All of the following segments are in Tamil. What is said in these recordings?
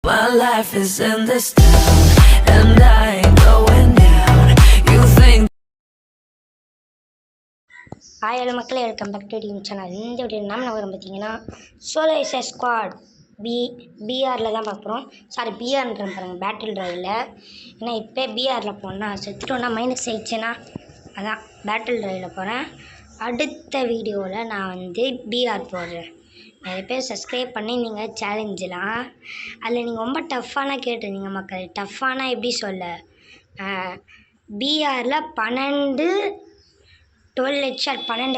My life is in this town, and I ain't going down. You think hi hello மக்களே, welcome back to team channel. இந்த வீடியோ நம்ம வரும் பார்த்தீங்கன்னா சோலோ எஸ்எஸ் ஸ்குவாட் பிஆரில் தான் பார்க்குறோம். சாரி, பிஆர்ன்ற பாருங்கள், பேட்டில் ட்ரைவில். ஏன்னா இப்போ பிஆரில் போனால் செத்துட்டோன்னா மைனஸ் ஆயிடுச்சுன்னா அதான் பேட்டில் ட்ரைவில் போகிறேன். அடுத்த வீடியோவில் நான் வந்து பிஆர் போடுறேன். நிறைய பேர் சப்ஸ்கிரைப் பண்ணியிருந்தீங்க சேலஞ்செலாம். அதில் நீங்கள் ரொம்ப டஃப்பானா கேட்டிருந்தீங்க மக்கள். டஃப்பானா எப்படி சொல்ல, பிஆரில் 12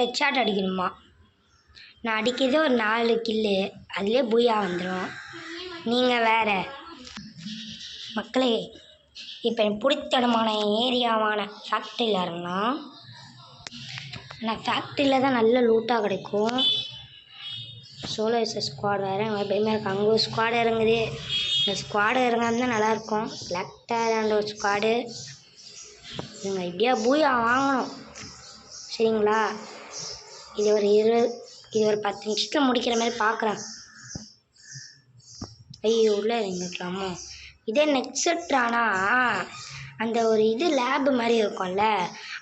ஹெட்ஷாட் அடிக்கணுமா. நான் அடிக்கிறது ஒரு 4 கில்லு, அதுலேயே பூயா வந்துடும். நீங்கள் வேறு மக்களே. இப்போ எனக்கு பிடித்தடமான ஏரியாவான ஃபேக்ட்ரியில் இறங்கலாம். ஆனால் ஃபேக்ட்ரியில் தான் நல்ல லூட்டாக கிடைக்கும். சோலோ எஸ்எஸ் ஸ்குவாட் வேறு எங்கே பயமாக இருக்குது. அங்கே ஒரு ஸ்குவாடு இறங்குது. இந்த ஸ்குவாடு இறங்காமல் நல்லா பிளாக் டேலண்ட் ஒரு ஸ்குவாடு. நீங்கள் இப்படியா பூயா வாங்கணும், சரிங்களா? இது ஒரு 10 நிமிஷத்தில் முடிக்கிற மாதிரி பார்க்குறேன். ஐயோ, உள்ளே இறங்கிக்கலாமோ? இதே நெக்ஸ்ட்ரானா அந்த ஒரு இது லேபு மாதிரி இருக்கும்ல,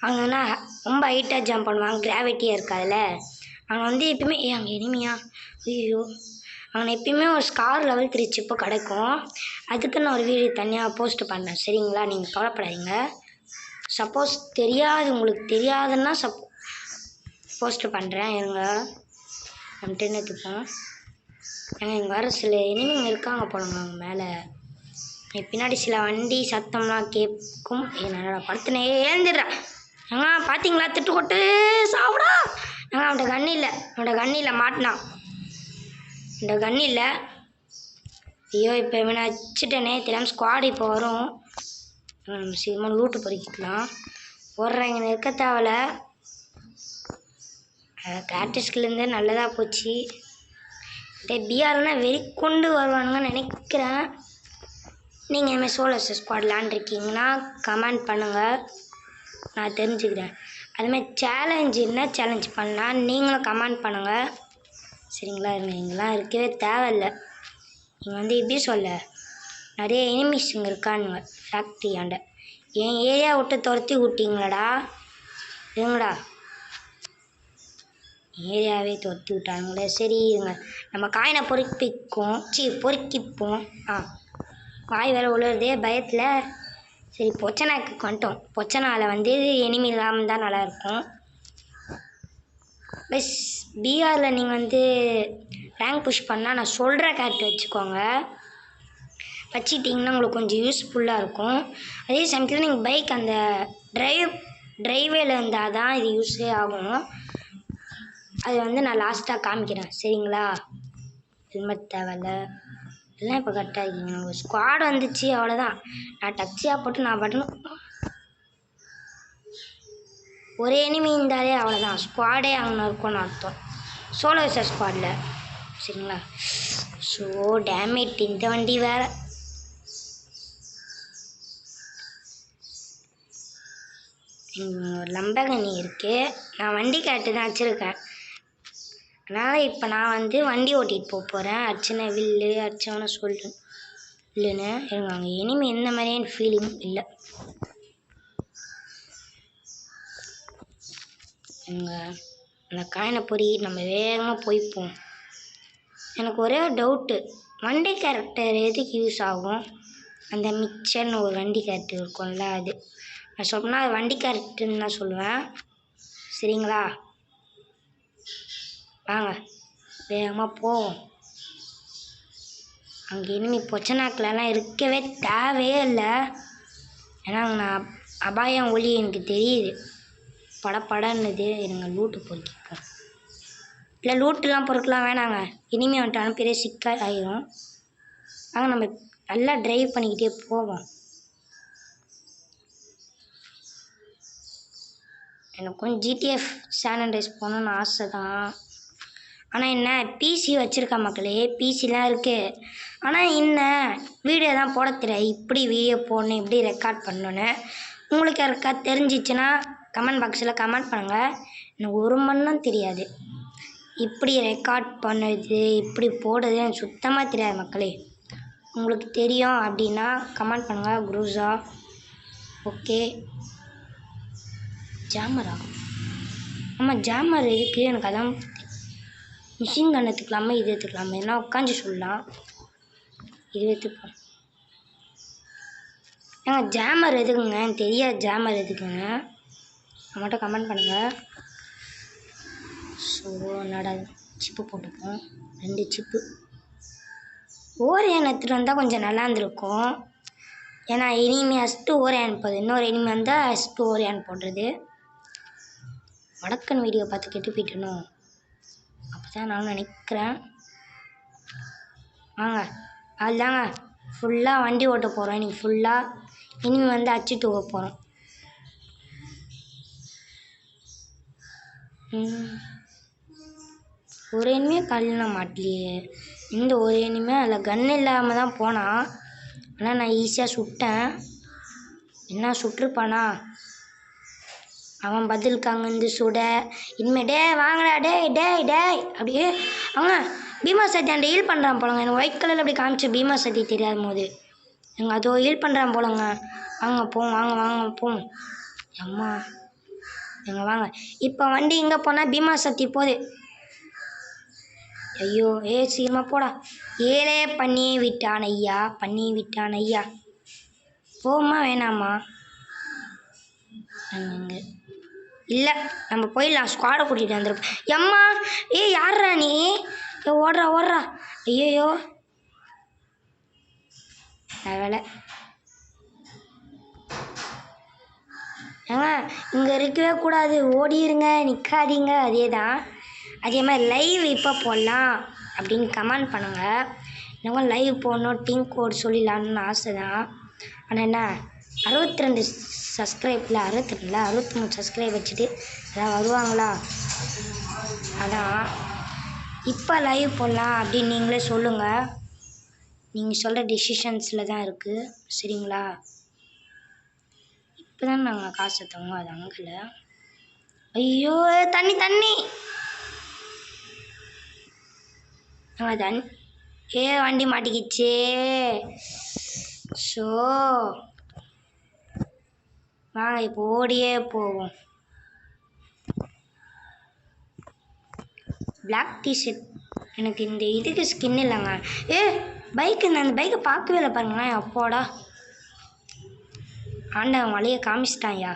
அங்கேனா ரொம்ப ஹைட்டாக ஜம்ப் பண்ணுவாங்க, கிராவிட்டியாக இருக்காதுல்ல. அங்கே வந்து எப்பயுமே அங்கே இனிமையா ஐயோ அங்கே எப்பயுமே ஒரு ஸ்கார் லெவல் 3 சிப்பு கிடைக்கும். அதுக்கு நான் ஒரு வீடியோ தனியாக போஸ்ட் பண்ணேன், சரிங்களா? நீங்கள் கவலைப்படாதீங்க. சப்போஸ் உங்களுக்கு தெரியாதுன்னா போஸ்ட்டு பண்ணுறேன். இருங்க, நம்ம டென்னுக்குப்போம். இங்கே வர சில இனிமைங்க இருக்காங்க போனோங்க அங்கே மேலே. பின்னாடி சில வண்டி சத்தம்லாம் கேட்கும். என்னோட படுத்துனே எழுந்துடுறேன். பார்த்தீங்களா, திட்டு கொட்டு சாப்பிடா. அவன்கிட்ட கண்ணி இல்லை மாட்டினான். இந்த கண்ணி இல்லை. ஐயோ, இப்போ இவனை வச்சுட்டேனே தெரியாமல். ஸ்குவாடு இப்போ வரும். சீக்கிரமாக லூட்டு பொறிக்கலாம். ஓடுறேன், இங்கே இருக்க தேவையில்ல. கிராட்டிஸ்லேருந்து நல்லதாக போச்சு. இந்த பிஆர்னா வெறி கொண்டு வருவானுங்கன்னு நினைக்கிறேன். நீங்கள் இனிமேல் சோலோ எஸ்எஸ் ஸ்குவாட் விளாண்டுருக்கீங்கன்னா கமெண்ட் பண்ணுங்கள், நான் தெரிஞ்சுக்கிறேன். அதுமாதிரி என்ன சேலஞ்ச் பண்ணலாம் நீங்களும் கமெண்ட் பண்ணுங்கள், சரிங்களா? இங்கெல்லாம் இருக்கவே தேவையில்லை. நீங்கள் வந்து எப்படி சொல்ல, நிறைய எனிமிஸ் இங்கே இருக்கானுங்க ஃபேக்ட்ரி ஆண்ட. என் ஏரியா விட்டு துரத்தி விட்டீங்களடா. இருங்கடா, ஏரியாவே துரத்தி விட்டானுங்களே. சரி இருங்க, நம்ம காயினை பொறுக்கிப்போம். வாய் வேறு உழுறதே பயத்தில். சரி, பொச்சனாக்கு வந்துட்டோம். பொச்சனாவில் வந்து எனிமி இல்லாமல் தான் நல்லாயிருக்கும். ப்ளஸ் பிஆரில் நீங்கள் வந்து ரேங்க் புஷ் பண்ணால் நான் சொல்கிற கேரக்டர் வச்சுக்கிட்டிங்கன்னா உங்களுக்கு கொஞ்சம் யூஸ்ஃபுல்லாக இருக்கும். அதே சமயத்தில் நீங்கள் பைக் அந்த ட்ரைவேல இருந்தால் தான் இது யூஸே ஆகும். அது வந்து நான் லாஸ்ட்டாக காமிக்கிறேன், சரிங்களா? ஹெல்மெட் தேவையில்ல, எல்லாம் இப்போ கரெக்டாக இருக்கீங்க. ஒரு ஸ்குவாட் வந்துச்சு, அவ்வளோதான். நான் டச்சியாக போட்டு நான் பட்டணும். ஒரே எனிமி இருந்தாலே அவ்வளோதான், ஸ்குவாடே அங்கே இருக்கும்னு அர்த்தம். சோலோ எஸ்எஸ் ஸ்குவாடில், சரிங்களா? ஸோ டேமேட் இந்த வண்டி வேறு. ஒரு லம்பகனி இருக்குது. நான் வண்டி கேட்டு தான் வச்சுருக்கேன். அதனால் இப்போ நான் வந்து வண்டி ஓட்டிகிட்டு போகிறேன். அடிச்சவனை சொல்லு இல்லைன்னு இருங்க. அங்கே இனிமே எந்த மாதிரியான ஃபீலிங் இல்லை. அந்த காயினை பொறி நம்ம வேகமாக போய்ப்போம். எனக்கு ஒரே டவுட்டு, வண்டி கேரக்டர் எதுக்கு யூஸ் ஆகும்? அந்த மிச்சர்னு ஒரு வண்டி கேரக்டர் இருக்கும்ல, அது நான் சொன்னால் அது வண்டி கேரக்டர்னு தான் சொல்லுவேன், சரிங்களா? வாங்க வேகமாக போவோம். அங்கே இனிமே பொச்சனாக்கிலலாம் இருக்கவே தேவையே இல்லை. ஏன்னா நான் அபாயம் ஒளி எனக்கு தெரியுது, படன்னுது. எனக்கு லூட்டு பொறுக்கிப்போம். இல்லை, லூட்டுலாம் பொறுக்கலாம் வேணாங்க. இனிமே வந்துட்டு அனுப்பிடே சிக்கல் ஆயிரும். வாங்க நம்ம நல்லா ட்ரைவ் பண்ணிக்கிட்டே போவோம். எனக்கு கொஞ்சம் ஜிடிஎஃப் சான் அண்ட்ரைஸ் போகணுன்னு ஆசை தான். ஆனால் என்ன, பிசி வச்சுருக்க மக்களே, பிசிலாம் இருக்குது. ஆனால் என்ன, வீடியோ தான் போட தெரியாது. இப்படி வீடியோ போடணும், இப்படி ரெக்கார்ட் பண்ணணுன்னு உங்களுக்கு யாருக்கா தெரிஞ்சிச்சுன்னா கமெண்ட் பாக்ஸில் கமெண்ட் பண்ணுங்கள். எனக்கு ஒரு மண்ணும் தெரியாது. இப்படி ரெக்கார்ட் பண்ணுறது, இப்படி போடுறது எனக்கு சுத்தமாக தெரியாது மக்களே. உங்களுக்கு தெரியும் அப்படின்னா கமெண்ட் பண்ணுங்கள் குரூஸா. ஓகே. ஜாமரா? ஆமாம், ஜாமர் எதுக்கு? எனக்கு அதான் மிஷின் கன் எடுத்துக்கலாமா இது எடுத்துக்கலாமா? ஏன்னா உட்காந்து சொல்லலாம். இது எடுத்துக்கலாம். ஏங்க ஜாமர் எதுக்குங்க? எனக்கு தெரியாது ஜாமர் எதுக்குங்க. நம்மகிட்ட கமெண்ட் பண்ணுங்கள். ஸோ என்னடா சிப்பு போட்டுப்போம். 2 சிப்பு. ஓரியன் எடுத்துகிட்டு வந்தால் கொஞ்சம் நல்லா இருந்திருக்கும். ஏன்னா இனிமே ஃபஸ்ட்டு ஓரியன் போகுது. இன்னொரு இனிமே வந்தால் ஃபஸ்ட்டு ஓரியன் போடுறது. வடக்கன் வீடியோ பார்த்து கெட்டு போயிட்டணும். அப்போ தான் நான் நினைக்கிறேன். வாங்க அதுதாங்க ஃபுல்லாக வண்டி ஓட்ட போகிறோம். இன்றைக்கி ஃபுல்லாக இனிமே வந்து அச்சு தூக்க போகிறோம். ஒரு இனிமே கல்யாணம் மாட்டலையே. இந்த ஒரு இனிமே அதில் கன் இல்லாமல் தான் போனான். ஆனால் நான் ஈஸியாக சுட்டேன். என்ன சுட்டிருப்பானா அவன் பதிலுக்கு அங்கேருந்து சுட. இனிமேல் டே வாங்கடா டே டே டே அப்படியே அவங்க பீமா சத்தி அந்த ஹீல் பண்ணுறான் போலங்க. எனக்கு ஒயிட் கலரில் அப்படி காமிச்சு பீமா சத்தி தெரியாத போது எங்கள் அதோ ஹீல் பண்ணுறான் போலங்க. வாங்க போம் வாங்க வாங்க போம். அம்மா எங்க வாங்க. இப்போ வண்டி இங்கே போனால் பீமா சக்தி போகுது. ஐயோ சீக்கிரமா போடா. ஏழே பண்ணி விட்டான் ஐயா, பண்ணி விட்டான் ஐயா. போமா வேணாமா? அங்கே இல்லை, நம்ம போயிடலாம். ஸ்குவாடை கூட்டிகிட்டு வந்துருப்போம். எம்மா யார்ரா நீ? ஓடுறா ஓடுறா. ஐயோ வேலை. ஏங்க இங்கே இருக்கவே கூடாது, ஓடிடுங்க, நிற்காதீங்க. அதே தான். அதே மாதிரி லைவ் இப்போ போடலாம் அப்படின்னு கமெண்ட் பண்ணுங்கள். எனக்கு லைவ் போடணும் டீம் கோட் சொல்லிடலான்னு ஆசை தான். ஆனால் என்ன 62 சப்ஸ்கிரைப்பில் 63 சப்ஸ்கிரைப் வச்சுட்டு அதான் வருவாங்களா? அதான் இப்போ லைவ் போடலாம் அப்படின்னு நீங்களே சொல்லுங்கள். நீங்கள் சொல்கிற டிசிஷன்ஸில் தான் இருக்குது. சரிங்களா? இப்போ தான் நாங்கள் காசு தவங்க அது அங்கில். ஐயோ தண்ணி தண்ணி தண்ணி. வண்டி மாட்டிக்கிச்சே. ஸோ வாங்க இப்போ ஓடியே போவோம். பிளாக் டிஷர்ட் எனக்கு இந்த இதுக்கு ஸ்கின் இல்லைங்க. பைக்கு நான் அந்த பைக்கை பார்க்கவே இல்லை பாருங்களேன். அப்போடா ஆண்டவன் வழியை காமிச்சிட்டான்யா.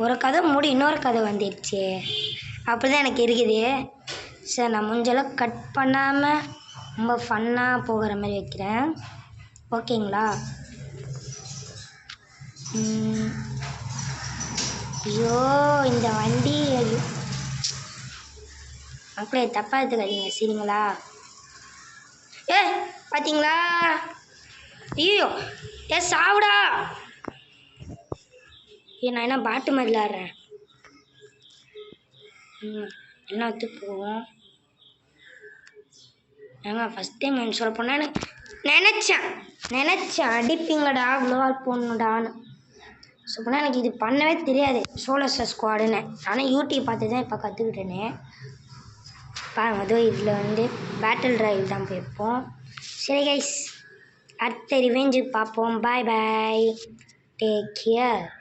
ஒரு கதை மூடி இன்னொரு கதை வந்துடுச்சு. அப்படி தான் எனக்கு இருக்குது. சரி நான் முடிஞ்சளவுக்கு கட் பண்ணாமல் ரொம்ப ஃபன்னாக போகிற மாதிரி வைக்கிறேன். ஓகேங்களா? ஐயோ இந்த வண்டி மக்களே தப்பாக எடுத்துக்காதீங்க சரிங்களா? பார்த்தீங்களா? ஐயோ சாவுடா. நான் என்ன பாட்டு மாதிரி விளாட்றேன். எல்லாம் ஒத்து போவோம். ஏங்க ஃபஸ்ட் டைம் என்ன சொல்ல போனால் எனக்கு நினச்சேன் அடிப்பீங்கடா குளோவால் போடணுடான்னு. ஸோ போனால் எனக்கு இது பண்ணவே தெரியாது சோலோசர் ஸ்குவாடுன்னு. ஆனால் யூடியூப் பார்த்து தான் இப்போ கற்றுக்கிட்டேனே. பாருங்க அதுவும் இதில் வந்து பேட்டில் ட்ரைவ் தான் போயிருப்போம். சரி கைஸ், அடுத்த ரிவெஞ்சு பார்ப்போம். பாய் பாய், டேக் கேர்.